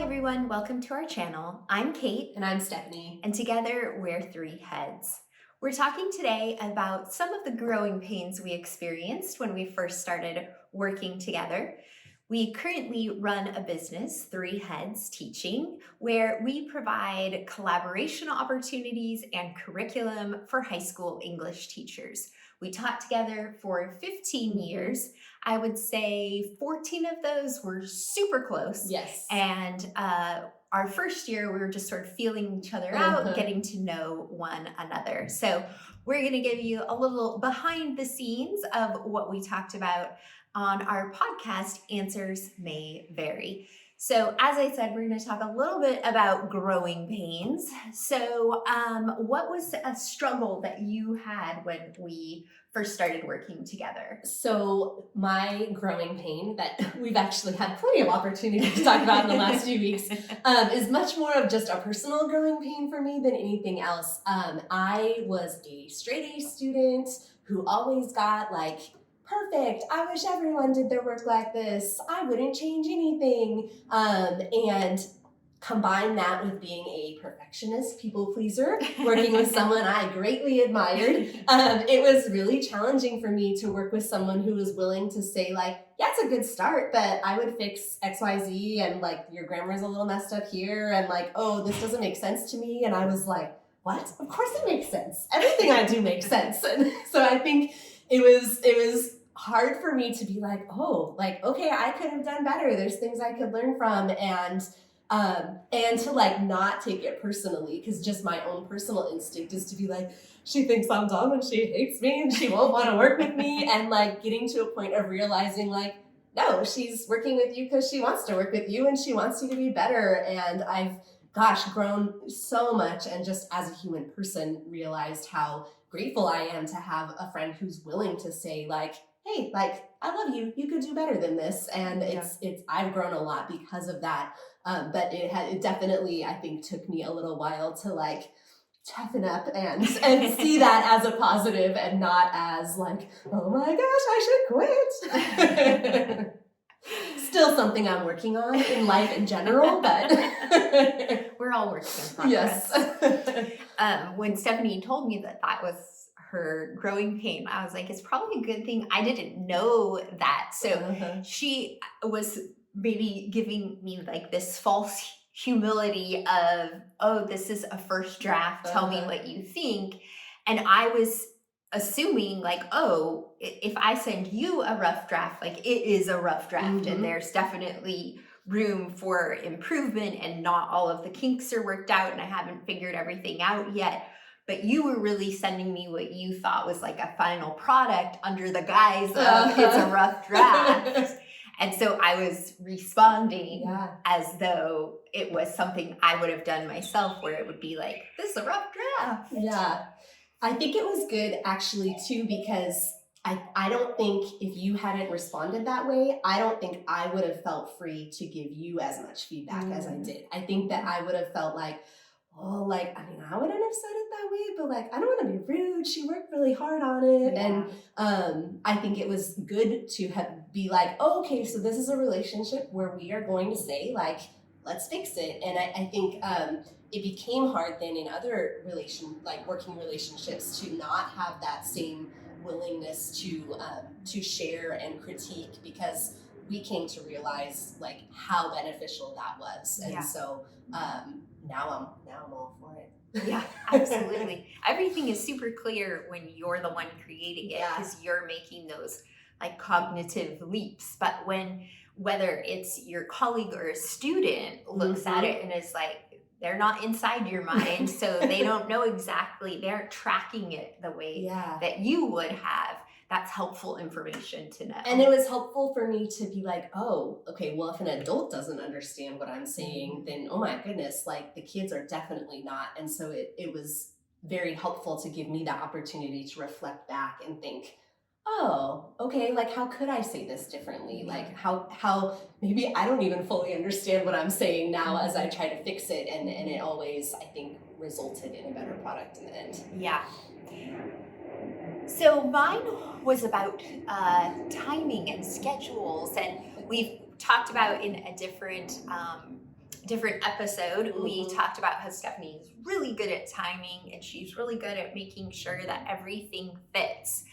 everyone, welcome to our channel. I'm Kate. And I'm Stephanie. And together we're Three Heads. We're talking today about some of the growing pains we experienced when we first started working together. We currently run a business, Three Heads Teaching, where we provide collaboration opportunities and curriculum for high school English teachers. We taught together for 15 years. I would say 14 of those were super close. Yes. And our first year, we were just sort of feeling each other out, getting to know one another. So we're going to give you a little behind the scenes of what we talked about on our podcast, Answers May Vary. So as I said, we're going to talk a little bit about growing pains. So what was a struggle that you had when we first started working together? So my growing pain that we've actually had plenty of opportunity to talk about in the last few weeks is much more of just a personal growing pain for me than anything else. I was a straight A student who always got perfect. I wish everyone did their work like this. I wouldn't change anything. And combine that with being a perfectionist, people pleaser, working with someone I greatly admired. It was really challenging for me to work with someone who was willing to say yeah, it's a good start, but I would fix X, Y, Z, and your grammar's a little messed up here, and oh, this doesn't make sense to me. And I was like, what? Of course it makes sense. Everything I do makes sense. And so I think it was hard for me to be okay, I could have done better. There's things I could learn from, and to not take it personally, because just my own personal instinct is to be she thinks I'm dumb and she hates me and she won't want to work with me, and getting to a point of realizing no, she's working with you because she wants to work with you and she wants you to be better. And I've grown so much, and just as a human person realized how grateful I am to have a friend who's willing to say hey, I love you. You could do better than this. And it's I've grown a lot because of that. But it definitely, I think, took me a little while to toughen up and see that as a positive and not as oh my gosh, I should quit. Still something I'm working on in life in general, but we're all working in progress. Yes. When Stephanie told me that was her growing pain, I was like, it's probably a good thing I didn't know that. So she was maybe giving me this false humility of, oh, this is a first draft, tell me what you think. And I was assuming oh, if I send you a rough draft, it is a rough draft, and there's definitely room for improvement, and not all of the kinks are worked out, and I haven't figured everything out yet. But you were really sending me what you thought was a final product under the guise of it's a rough draft. And so I was responding as though it was something I would have done myself, where it would be this is a rough draft. Yeah. I think it was good actually too, because I don't think if you hadn't responded that way, I don't think I would have felt free to give you as much feedback as I did. I think that I would have felt I wouldn't have said it that way, but I don't want to be rude. She worked really hard on it. Yeah. And I think it was good to be oh, okay, so this is a relationship where we are going to say let's fix it. And I think it became hard then in other working relationships to not have that same willingness to share and critique, because we came to realize how beneficial that was. And so now I'm all for it. Yeah, absolutely. Everything is super clear when you're the one creating it, because you're making those cognitive leaps. But whether it's your colleague or a student looks at it and is they're not inside your mind, so they don't know exactly, they're tracking it the way that you would have. That's helpful information to know. And it was helpful for me to be oh, okay, well, if an adult doesn't understand what I'm saying, then, oh my goodness, the kids are definitely not. And so it was very helpful to give me the opportunity to reflect back and think, oh, okay, how could I say this differently? How maybe I don't even fully understand what I'm saying now as I try to fix it. And it always, I think, resulted in a better product in the end. Yeah. So mine was about timing and schedules, and we've talked about in a different different episode, we Mhm. talked about how Stephanie is really good at timing and she's really good at making sure that everything fits.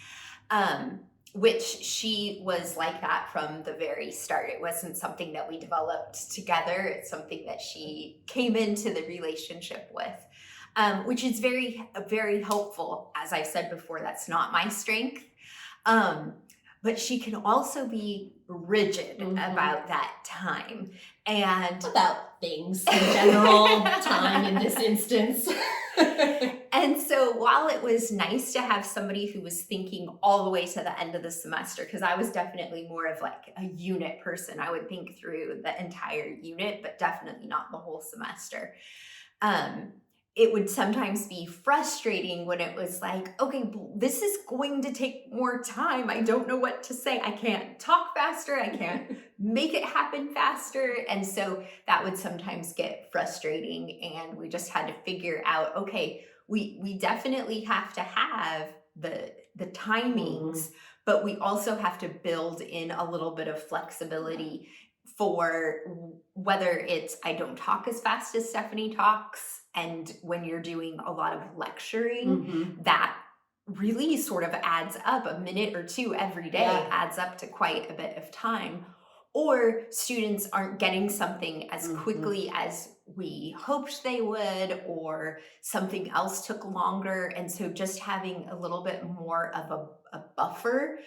Which she was like that from the very start. It wasn't something that we developed together. It's something that she came into the relationship with, which is very, very helpful. As I've said before, that's not my strength. But she can also be rigid about that time and about things in general, time in this instance. And so while it was nice to have somebody who was thinking all the way to the end of the semester, because I was definitely more of like a unit person, I would think through the entire unit, but definitely not the whole semester. It would sometimes be frustrating when it was like, okay, this is going to take more time. I don't know what to say. I can't talk faster. I can't make it happen faster. And so that would sometimes get frustrating. And we just had to figure out, okay, we definitely have to have the timings, but we also have to build in a little bit of flexibility for whether it's I don't talk as fast as Stephanie talks, and when you're doing a lot of lecturing, that really sort of adds up. A minute or two every day adds up to quite a bit of time. Or students aren't getting something as quickly as we hoped they would, or something else took longer. And so just having a little bit more of a buffer,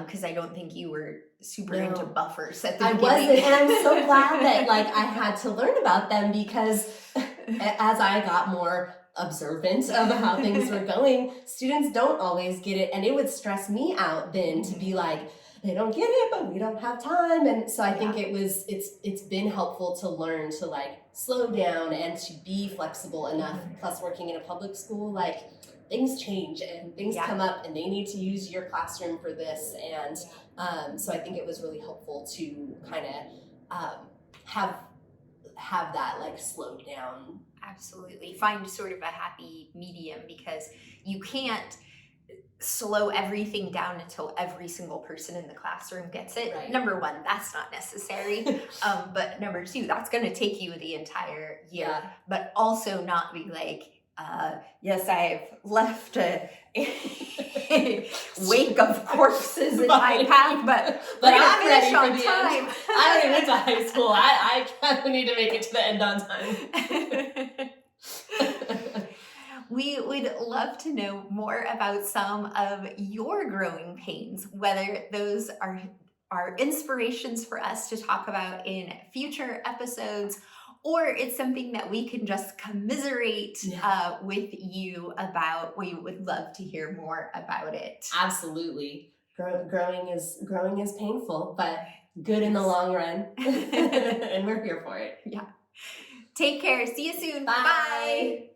because I don't think you were super into buffers at the beginning. I wasn't, and I'm so glad that like I had to learn about them, because as I got more observant of how things were going, students don't always get it, and it would stress me out then to be like, they don't get it, but we don't have time. And so I think it's been helpful to learn to like slow down and to be flexible enough. Plus working in a public school, like things change and things come up and they need to use your classroom for this. And so I think it was really helpful to kind of have that like slowed down. Absolutely. Find sort of a happy medium, because you can't slow everything down until every single person in the classroom gets it. Right. Number one, that's not necessary. But number two, that's going to take you the entire year. But also not be like, yes, I've left a wake of corpses in my path, but I'm ready on for the time. End. I already went to high school. I kind of need to make it to the end on time. We would love to know more about some of your growing pains, whether those are inspirations for us to talk about in future episodes, or it's something that we can just commiserate with you about. We would love to hear more about it. Absolutely. Growing is painful, but good in the long run. And we're here for it. Yeah. Take care. See you soon. Bye. Bye.